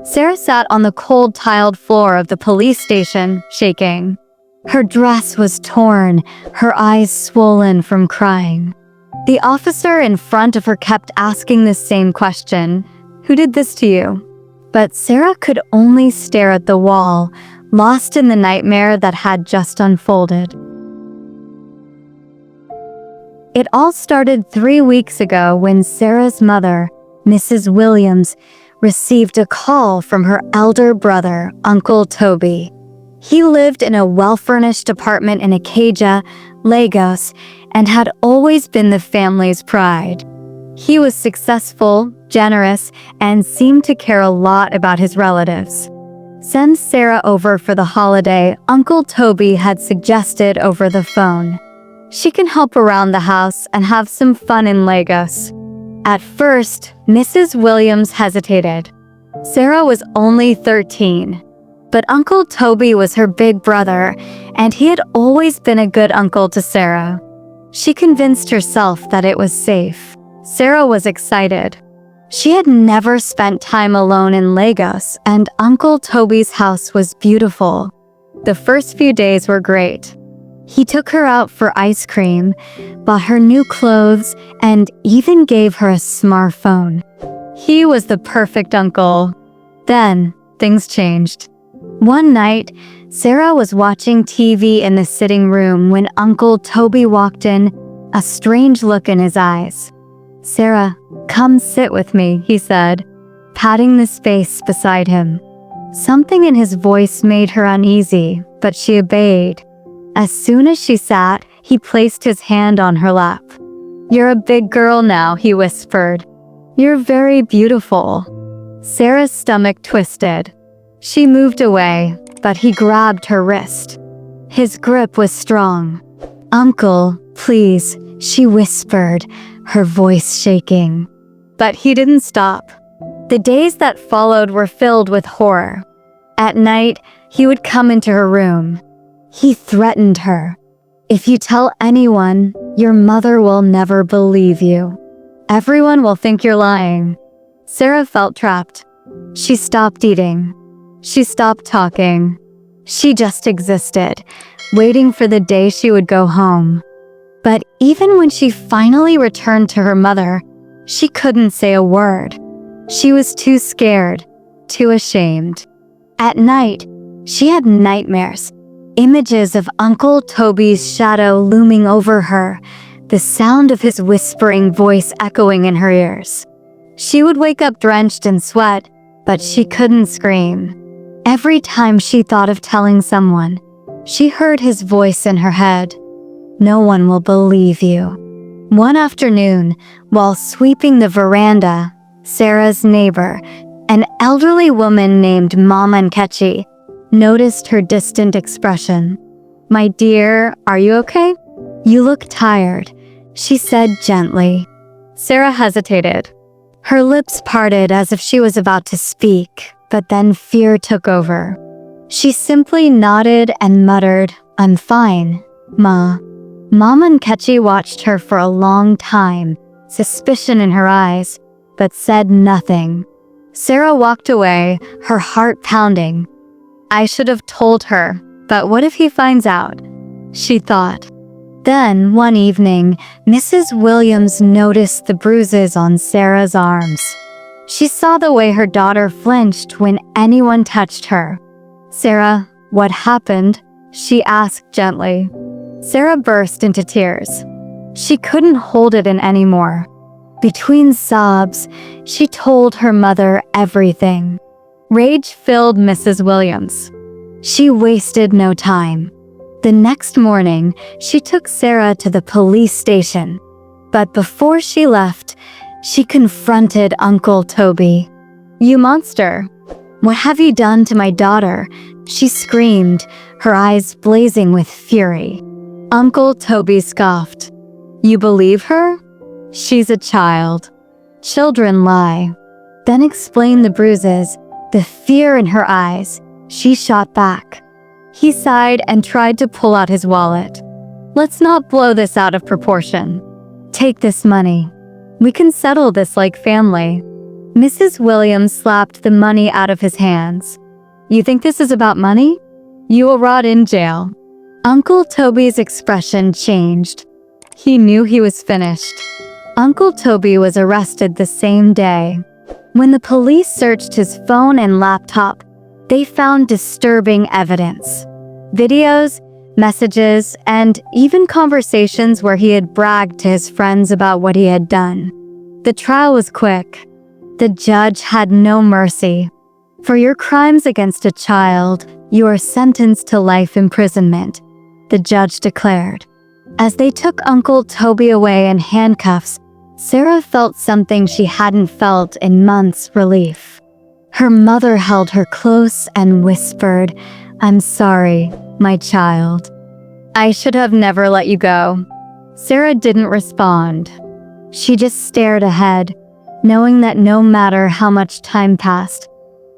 Sarah sat on the cold tiled floor of the police station, shaking. Her dress was torn, her eyes swollen from crying. The officer in front of her kept asking the same question, "Who did this to you?" But Sarah could only stare at the wall, lost in the nightmare that had just unfolded. It all started 3 weeks ago when Sarah's mother, Mrs. Williams, received a call from her elder brother, Uncle Toby. He lived in a well-furnished apartment in Ikeja, Lagos, and had always been the family's pride. He was successful, generous, and seemed to care a lot about his relatives. Send Sarah over for the holiday, Uncle Toby had suggested over the phone. She can help around the house and have some fun in Lagos. At first, Mrs. Williams hesitated. Sarah was only 13, but Uncle Toby was her big brother, and he had always been a good uncle to Sarah. She convinced herself that it was safe. Sarah was excited. She had never spent time alone in Lagos, and Uncle Toby's house was beautiful. The first few days were great. He took her out for ice cream, bought her new clothes, and even gave her a smartphone. He was the perfect uncle. Then, things changed. One night, Sarah was watching TV in the sitting room when Uncle Toby walked in, a strange look in his eyes. "Sarah, come sit with me," he said, patting the space beside him. Something in his voice made her uneasy, but she obeyed. As soon as she sat, he placed his hand on her lap. "You're a big girl now," he whispered. "You're very beautiful." Sarah's stomach twisted. She moved away, but he grabbed her wrist. His grip was strong. "Uncle, please," she whispered, her voice shaking. But he didn't stop. The days that followed were filled with horror. At night, he would come into her room. He threatened her. "If you tell anyone, your mother will never believe you. Everyone will think you're lying." Sarah felt trapped. She stopped eating. She stopped talking. She just existed, waiting for the day she would go home. But even when she finally returned to her mother, she couldn't say a word. She was too scared, too ashamed. At night, she had nightmares. Images of Uncle Toby's shadow looming over her, the sound of his whispering voice echoing in her ears. She would wake up drenched in sweat, but she couldn't scream. Every time she thought of telling someone, she heard his voice in her head. "No one will believe you." One afternoon, while sweeping the veranda, Sarah's neighbor, an elderly woman named Mama Nkechi, noticed her distant expression. "My dear, are you okay? You look tired," she said gently. Sarah hesitated. Her lips parted as if she was about to speak, but then fear took over. She simply nodded and muttered, "I'm fine, Ma." Mama Nkechi watched her for a long time, suspicion in her eyes, but said nothing. Sarah walked away, her heart pounding. "I should have told her, but what if he finds out?" she thought. Then, one evening, Mrs. Williams noticed the bruises on Sarah's arms. She saw the way her daughter flinched when anyone touched her. "Sarah, what happened?" she asked gently. Sarah burst into tears. She couldn't hold it in anymore. Between sobs, she told her mother everything. Rage filled Mrs. Williams. She wasted no time. The next morning, she took Sarah to the police station. But before she left, she confronted Uncle Toby. "You monster! What have you done to my daughter?" she screamed, her eyes blazing with fury. Uncle Toby scoffed. "You believe her? She's a child. Children lie." Then explained the bruises, the fear in her eyes. She shot back. He sighed and tried to pull out his wallet. "Let's not blow this out of proportion. Take this money. We can settle this like family." Mrs. Williams slapped the money out of his hands. "You think this is about money? You will rot in jail." Uncle Toby's expression changed. He knew he was finished. Uncle Toby was arrested the same day. When the police searched his phone and laptop, they found disturbing evidence. Videos, messages, and even conversations where he had bragged to his friends about what he had done. The trial was quick. The judge had no mercy. "For your crimes against a child, you are sentenced to life imprisonment," the judge declared. As they took Uncle Toby away in handcuffs, Sarah felt something she hadn't felt in months: relief. Her mother held her close and whispered, "I'm sorry, my child. I should have never let you go." Sarah didn't respond. She just stared ahead, knowing that no matter how much time passed,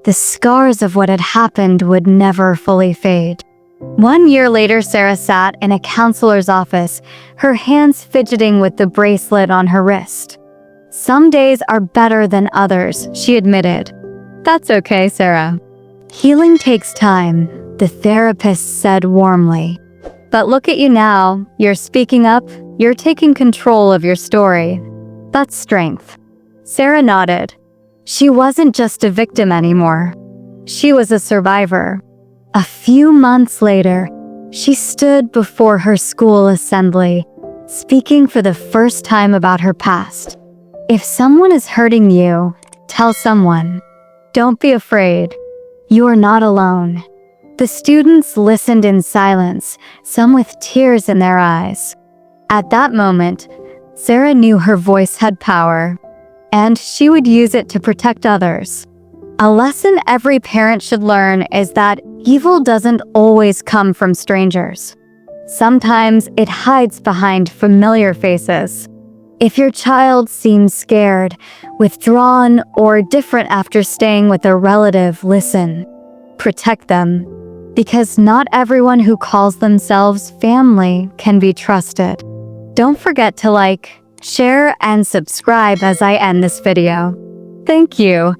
the scars of what had happened would never fully fade. 1 year later, Sarah sat in a counselor's office, her hands fidgeting with the bracelet on her wrist. "Some days are better than others," she admitted. "That's okay, Sarah. Healing takes time," the therapist said warmly. "But look at you now. You're speaking up. You're taking control of your story. That's strength." Sarah nodded. She wasn't just a victim anymore. She was a survivor. A few months later, she stood before her school assembly, speaking for the first time about her past. If someone is hurting you, tell someone. Don't be afraid. You are not alone. The students listened in silence, some with tears in their eyes. At that moment, Sarah knew her voice had power, and she would use it to protect others. A lesson every parent should learn is that evil doesn't always come from strangers. Sometimes it hides behind familiar faces. If your child seems scared, withdrawn, or different after staying with a relative, listen. Protect them. Because not everyone who calls themselves family can be trusted. Don't forget to like, share, and subscribe as I end this video. Thank you.